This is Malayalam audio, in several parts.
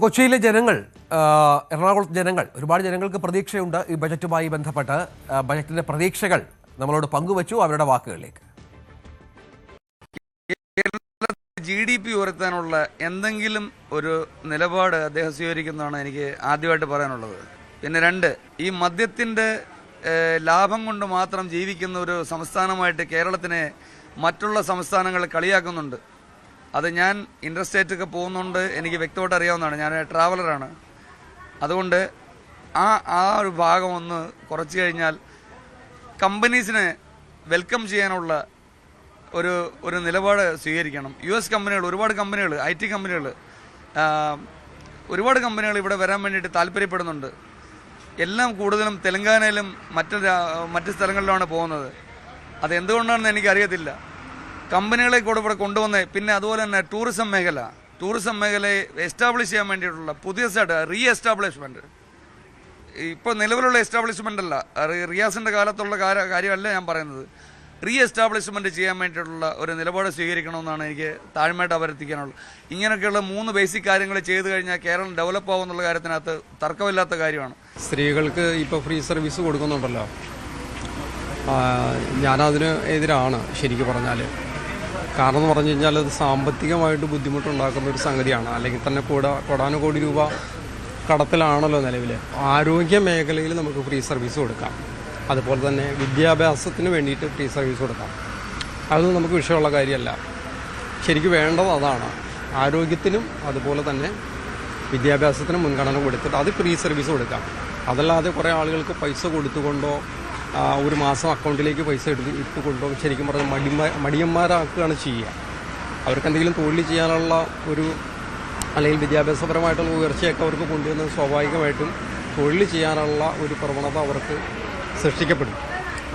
കൊച്ചിയിലെ ജനങ്ങൾ എറണാകുളത്തെ ജനങ്ങൾ ഒരുപാട് ജനങ്ങൾക്ക് പ്രതീക്ഷയുണ്ട് ഈ ബജറ്റുമായി ബന്ധപ്പെട്ട് ബജറ്റിന്റെ പ്രതീക്ഷകൾ നമ്മളോട് പങ്കുവച്ചു അവരുടെ വാക്കുകളിലേക്ക്. GDP ഉയർത്താനുള്ള എന്തെങ്കിലും ഒരു നിലപാട് അദ്ദേഹം സ്വീകരിക്കുന്നതാണ് എനിക്ക് ആദ്യമായിട്ട് പറയാനുള്ളത്. പിന്നെ രണ്ട്, ഈ മദ്യത്തിൻ്റെ ലാഭം കൊണ്ട് മാത്രം ജീവിക്കുന്ന ഒരു സംസ്ഥാനമായിട്ട് കേരളത്തിനെ മറ്റുള്ള സംസ്ഥാനങ്ങൾ കളിയാക്കുന്നുണ്ട്. അത് ഞാൻ ഇൻ്റർസ്റ്റേറ്റൊക്കെ പോകുന്നുണ്ട്, എനിക്ക് വ്യക്തമായിട്ട് അറിയാവുന്നതാണ്. ഞാൻ ട്രാവലറാണ്. അതുകൊണ്ട് ആ ഒരു ഭാഗം ഒന്ന് കുറച്ച് കഴിഞ്ഞാൽ കമ്പനീസിനെ വെൽക്കം ചെയ്യാനുള്ള ഒരു നിലപാട് സ്വീകരിക്കണം. US കമ്പനികൾ, ഒരുപാട് കമ്പനികൾ, IT കമ്പനികൾ, ഒരുപാട് കമ്പനികൾ ഇവിടെ വരാൻ വേണ്ടിയിട്ട് താല്പര്യപ്പെടുന്നുണ്ട്. എല്ലാം കൂടുതലും തെലങ്കാനയിലും മറ്റ് സ്ഥലങ്ങളിലാണ് പോകുന്നത്. അതെന്തുകൊണ്ടാണെന്ന് എനിക്കറിയത്തില്ല. കമ്പനികളെ കൂടെ ഇവിടെ കൊണ്ടുവന്ന്, പിന്നെ അതുപോലെ തന്നെ ടൂറിസം മേഖലയെ എസ്റ്റാബ്ലിഷ് ചെയ്യാൻ വേണ്ടിയിട്ടുള്ള പുതിയ റീ എസ്റ്റാബ്ലിഷ്മെൻറ്റ്, ഇപ്പോൾ നിലവിലുള്ള എസ്റ്റാബ്ലിഷ്മെൻ്റ് അല്ല, റിയാസിൻ്റെ കാലത്തുള്ള കാര്യമല്ല ഞാൻ പറയുന്നത്. റീ എസ്റ്റാബ്ലിഷ്മെൻറ്റ് ചെയ്യാൻ വേണ്ടിയിട്ടുള്ള ഒരു നിലപാട് സ്വീകരിക്കണമെന്നാണ് എനിക്ക് താഴ്മയായിട്ട് അഭ്യർത്ഥിക്കാനുള്ളത്. ഇങ്ങനെയൊക്കെയുള്ള 3 ബേസിക് കാര്യങ്ങൾ ചെയ്തു കഴിഞ്ഞാൽ കേരളം ഡെവലപ്പ് ആവുമെന്നുള്ള കാര്യത്തിനകത്ത് തർക്കമില്ലാത്ത കാര്യമാണ്. സ്ത്രീകൾക്ക് ഇപ്പോൾ ഫ്രീ സർവീസ് കൊടുക്കുന്നുണ്ടല്ലോ, ഞാനതിന് എതിരാണ് ശരിക്കും പറഞ്ഞാൽ. കാരണം എന്ന് പറഞ്ഞു കഴിഞ്ഞാൽ അത് സാമ്പത്തികമായിട്ട് ബുദ്ധിമുട്ടുണ്ടാക്കുന്ന ഒരു സംഗതിയാണ്. അല്ലെങ്കിൽ തന്നെ കോടാനുകോടി രൂപ കടത്തിലാണല്ലോ നിലവിൽ. ആരോഗ്യ മേഖലയിൽ നമുക്ക് ഫ്രീ സർവീസ് കൊടുക്കാം, അതുപോലെ തന്നെ വിദ്യാഭ്യാസത്തിന് വേണ്ടിയിട്ട് ഫ്രീ സർവീസ് കൊടുക്കാം. അതൊന്നും നമുക്ക് വിഷയമുള്ള കാര്യമല്ല. ശരിക്കും വേണ്ടത് അതാണ്. ആരോഗ്യത്തിനും അതുപോലെ തന്നെ വിദ്യാഭ്യാസത്തിനും മുൻഗണന കൊടുത്തിട്ട് അത് ഫ്രീ സർവീസ് കൊടുക്കാം. അതല്ലാതെ കുറേ ആളുകൾക്ക് പൈസ കൊടുത്തുകൊണ്ടോ ഒരു മാസം അക്കൗണ്ടിലേക്ക് പൈസ ഇട്ടുകൊണ്ടോ ശരിക്കും പറഞ്ഞാൽ മടിയന്മാരാക്കുകയാണ് ചെയ്യുക. അവർക്ക് എന്തെങ്കിലും തൊഴിൽ ചെയ്യാനുള്ള അല്ലെങ്കിൽ വിദ്യാഭ്യാസപരമായിട്ടുള്ള ഉയർച്ചയൊക്കെ അവർക്ക് കൊണ്ടുവന്ന് സ്വാഭാവികമായിട്ടും തൊഴിൽ ചെയ്യാനുള്ള ഒരു പ്രവണത അവർക്ക് സൃഷ്ടിക്കപ്പെടും.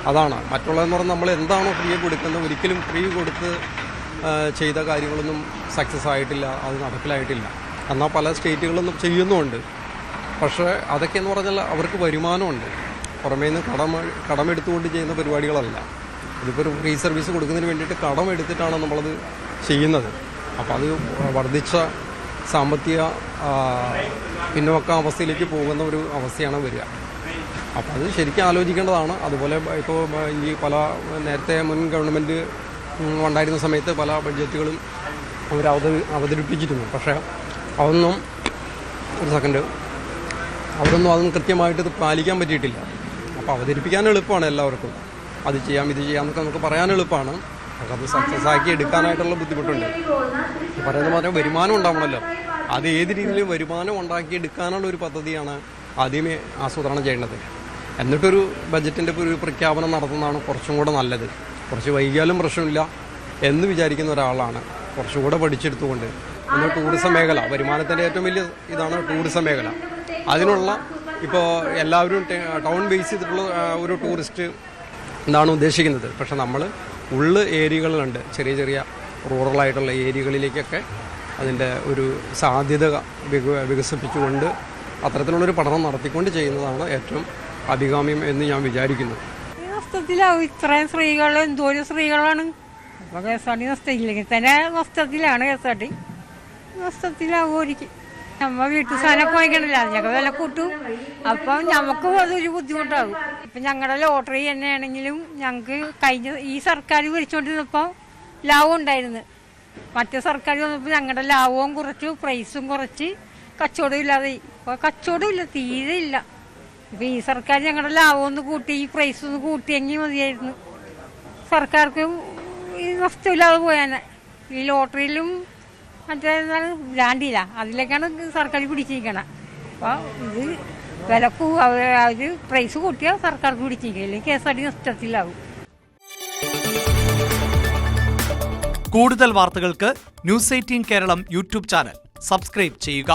അതാണ്. മറ്റുള്ളതെന്ന് പറഞ്ഞാൽ നമ്മൾ എന്താണോ ഫ്രീ കൊടുക്കുന്നത്, ഒരിക്കലും ഫ്രീ കൊടുത്ത് ചെയ്ത കാര്യങ്ങളൊന്നും സക്സസ് ആയിട്ടില്ല, അത് നടപ്പിലായിട്ടില്ല. എന്നാൽ പല സ്റ്റേറ്റുകളും ചെയ്യുന്നുമുണ്ട്. പക്ഷേ അതൊക്കെയെന്ന് പറഞ്ഞാൽ അവർക്ക് വരുമാനമുണ്ട്. പുറമേ നിന്ന് കടമെടുത്തുകൊണ്ട് ചെയ്യുന്ന പരിപാടികളല്ല. ഇതിപ്പോൾ ഒരു ഫ്രീ സർവീസ് കൊടുക്കുന്നതിന് വേണ്ടിയിട്ട് കടമെടുത്തിട്ടാണ് നമ്മളത് ചെയ്യുന്നത്. അപ്പോൾ അത് വർദ്ധിച്ച സാമ്പത്തിക പിന്നോക്കാവസ്ഥയിലേക്ക് പോകുന്ന ഒരു അവസ്ഥയാണ് വരിക. അപ്പോൾ അത് ശരിക്കും ആലോചിക്കേണ്ടതാണ്. അതുപോലെ ഇപ്പോൾ ഈ പല നേരത്തെ മുൻ ഗവൺമെൻറ് ഉണ്ടായിരുന്ന സമയത്ത് പല ബഡ്ജറ്റുകളും അവർ അവതരിപ്പിച്ചിരുന്നു. പക്ഷേ അതൊന്നും അതൊന്നും കൃത്യമായിട്ട് ഇത് പാലിക്കാൻ പറ്റിയിട്ടില്ല. അപ്പോൾ അവതരിപ്പിക്കാൻ എളുപ്പമാണ് എല്ലാവർക്കും. അത് ചെയ്യാം ഇത് ചെയ്യാം എന്നൊക്കെ നമുക്ക് പറയാൻ എളുപ്പമാണ്. പക്ഷെ അത് സക്സസ് ആക്കി എടുക്കാനായിട്ടുള്ള ബുദ്ധിമുട്ടുണ്ട്. പറയുന്നത് പറഞ്ഞാൽ വരുമാനം ഉണ്ടാവണമല്ലോ. അത് ഏത് രീതിയിലും വരുമാനം ഉണ്ടാക്കിയെടുക്കാനുള്ള ഒരു പദ്ധതിയാണ് ആദ്യമേ ആസൂത്രണം ചെയ്യേണ്ടത്. എന്നിട്ടൊരു ബഡ്ജറ്റിൻ്റെ ഒരു പ്രഖ്യാപനം നടത്തുന്നതാണ് കുറച്ചും കൂടെ നല്ലത്. കുറച്ച് വൈകിയാലും പ്രശ്നമില്ല എന്ന് വിചാരിക്കുന്ന ഒരാളാണ്. കുറച്ചുകൂടെ പഠിച്ചെടുത്തുകൊണ്ട് പിന്നെ ടൂറിസം മേഖല, വരുമാനത്തിൻ്റെ ഏറ്റവും വലിയ ഇതാണ് ടൂറിസം മേഖല. അതിനുള്ള ഇപ്പോൾ എല്ലാവരും ടൗൺ ബേസ് ചെയ്തിട്ടുള്ള ഒരു ടൂറിസ്റ്റ് എന്താണ് ഉദ്ദേശിക്കുന്നത്. പക്ഷെ നമ്മൾ ഏരിയകളുണ്ട്, ചെറിയ ചെറിയ റൂറലായിട്ടുള്ള ഏരിയകളിലേക്കൊക്കെ അതിൻ്റെ ഒരു സാധ്യത വികസിപ്പിച്ചുകൊണ്ട് അത്തരത്തിലുള്ളൊരു പഠനം നടത്തിക്കൊണ്ട് ചെയ്യുന്നതാണ് ഏറ്റവും അഭികാമ്യം എന്ന് ഞാൻ വിചാരിക്കുന്നു. നഷ്ടത്തിലാവും. ഇത്രയും സ്ത്രീകൾ, എന്തോരം സ്ത്രീകളാണ്. അപ്പോൾ KSRTC നഷ്ടത്തില്ലെങ്കിൽ തന്നെ നഷ്ടത്തിലാണ്. KSRTC നഷ്ടത്തിലാവും. ഒരിക്കൽ നമ്മൾ വീട്ടു സാധനമൊക്കെ വാങ്ങിക്കണില്ല, അതിനൊക്കെ വില കൂട്ടും. അപ്പം നമുക്ക് അതൊരു ബുദ്ധിമുട്ടാകും. ഇപ്പം ഞങ്ങളുടെ ലോട്ടറി തന്നെയാണെങ്കിലും ഞങ്ങൾക്ക് ഈ സർക്കാർ ഭരിച്ചുകൊണ്ടിരുന്നപ്പോൾ ലാഭം ഉണ്ടായിരുന്നു. മറ്റേ സർക്കാർ വന്നപ്പോൾ ഞങ്ങളുടെ ലാഭവും കുറച്ചു, പ്രൈസും കുറച്ച്, കച്ചവടം ഇല്ലാതെ. ഇപ്പോൾ കച്ചവടം ഇല്ല, തീരെ ഇല്ല. ഇപ്പം ഈ സർക്കാർ ഞങ്ങളുടെ ലാഭം ഒന്ന് കൂട്ടി, ഈ പ്രൈസ് ഒന്ന് കൂട്ടിയെങ്കിൽ മതിയായിരുന്നു. സർക്കാർക്ക് ഈ നഷ്ടമില്ലാതെ പോയാൽ ഈ ലോട്ടറിയിലും മറ്റേ ബ്രാൻഡില്ല, അതിലേക്കാണ് സർക്കാർ പിടിച്ചിരിക്കണം. അപ്പോൾ ഇത് വില അവർ പ്രൈസ് കൂട്ടിയാൽ സർക്കാർക്ക് പിടിച്ചിരിക്കുക, അല്ലെങ്കിൽ KSRTC നഷ്ടത്തിലാവും. കൂടുതൽ വാർത്തകൾക്ക് News 18 Keralam YouTube channel subscribe ചെയ്യുക.